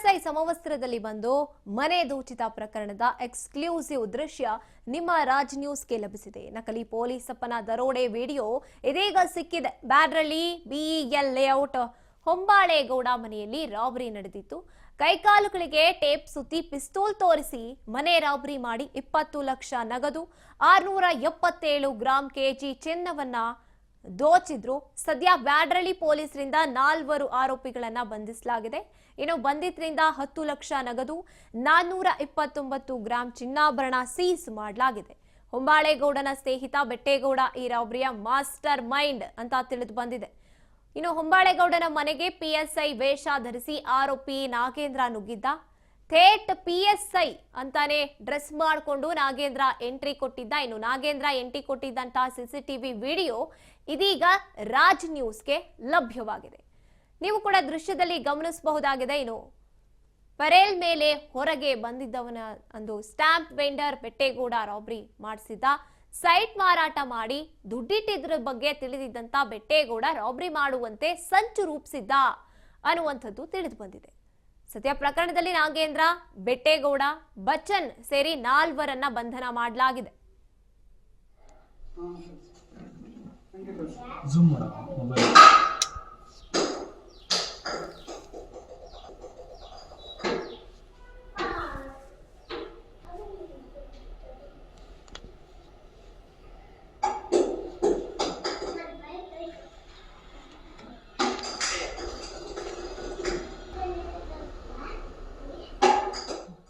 PSI ಸಮವಸ್ತ್ರದಲ್ಲಿ ಬಂದು ಮನೆ ದೋಚಿದ ಪ್ರಕರಣದ ಎಕ್ಸ್ಕ್ಲೂಸಿವ್ ದೃಶ್ಯ ನಿಮ್ಮ ರಾಜ್ ನ್ಯೂಸ್ಗೆ ಲಭಿಸಿದೆ. ನಕಲಿ ಪೊಲೀಸಪ್ಪನ ದರೋಡೆ ವಿಡಿಯೋ ಇದೀಗ ಸಿಕ್ಕಿದೆ. ಬ್ಯಾಡ್ರಳ್ಳಿ ಬಿಇಎಲ್ ಲೇಔಟ್ ಹೊಂಬಾಳೇಗೌಡ ಮನೆಯಲ್ಲಿ ರಾಬರಿ ನಡೆದಿತ್ತು. ಕೈಕಾಲುಗಳಿಗೆ ಟೇಪ್ ಸುತ್ತಿ ಪಿಸ್ತೂಲ್ ತೋರಿಸಿ ಮನೆ ರಾಬರಿ ಮಾಡಿ 20 ಲಕ್ಷ ನಗದು 677 ಗ್ರಾಂ ಕೆಜಿ ಚಿನ್ನವನ್ನ ದೋಚಿದ್ರು. ಸದ್ಯ ಬ್ಯಾಡ್ರಳ್ಳಿ ಪೊಲೀಸರಿಂದ 4 ಆರೋಪಿಗಳನ್ನ ಬಂಧಿಸಲಾಗಿದೆ. ಇನ್ನು ಬಂಧಿತರಿಂದ 10 ಲಕ್ಷ ನಗದು 429 ಗ್ರಾಂ ಚಿನ್ನಾಭರಣ ಸೀಸ್ ಮಾಡಲಾಗಿದೆ. ಹೊಂಬಾಳೇಗೌಡನ ಸ್ನೇಹಿತ ಬೆಟ್ಟೇಗೌಡ ಈ ರಾಬರಿಯ ಮಾಸ್ಟರ್ ಮೈಂಡ್ ಅಂತ ತಿಳಿದು ಬಂದಿದೆ. ಇನ್ನು ಹೊಂಬಾಳೇಗೌಡನ ಮನೆಗೆ ಪಿಎಸ್ಐ ವೇಷ ಧರಿಸಿ ಆರೋಪಿ ನಾಗೇಂದ್ರ ನುಗ್ಗಿದ್ದ. ಥೇಟ್ ಪಿಎಸ್ಐ ಅಂತಾನೆ ಡ್ರೆಸ್ ಮಾಡಿಕೊಂಡು ನಾಗೇಂದ್ರ ಎಂಟ್ರಿ ಕೊಟ್ಟಿದ್ದ. ಇನ್ನು ನಾಗೇಂದ್ರ ಎಂಟ್ರಿ ಕೊಟ್ಟಿದ್ದಂತ ಸಿಸಿಟಿವಿ ವಿಡಿಯೋ ಇದೀಗ ರಾಜ್ ನ್ಯೂಸ್ಗೆ ಲಭ್ಯವಾಗಿದೆ. ನೀವು ಕೂಡ ದೃಶ್ಯದಲ್ಲಿ ಗಮನಿಸಬಹುದಾಗಿದೆ. ಇನ್ನು ಪರೇಲ್ ಮೇಲೆ ಹೊರಗೆ ಬಂದಿದ್ದವನ ಒಂದು stamp vendor Bettegowda robbery ಮಾಡಿಸಿದ್ದ. Site ಮಾರಾಟ ಮಾಡಿ ದುಡ್ಡಿಟ್ಟಿದ್ರ ಬಗ್ಗೆ ತಿಳಿದಿದ್ದಂತ ಬೆಟ್ಟೇಗೌಡ ರಾಬರಿ ಮಾಡುವಂತೆ ಸಂಚು ರೂಪಿಸಿದ್ದ ಅನ್ನುವಂಥದ್ದು ತಿಳಿದು ಬಂದಿದೆ. ಸದ್ಯ ಪ್ರಕರಣದಲ್ಲಿ ನಾಗೇಂದ್ರ, ಬೆಟ್ಟೇಗೌಡ, ಬಚ್ಚನ್ ಸೇರಿ 4 ಬಂಧನ ಮಾಡಲಾಗಿದೆ.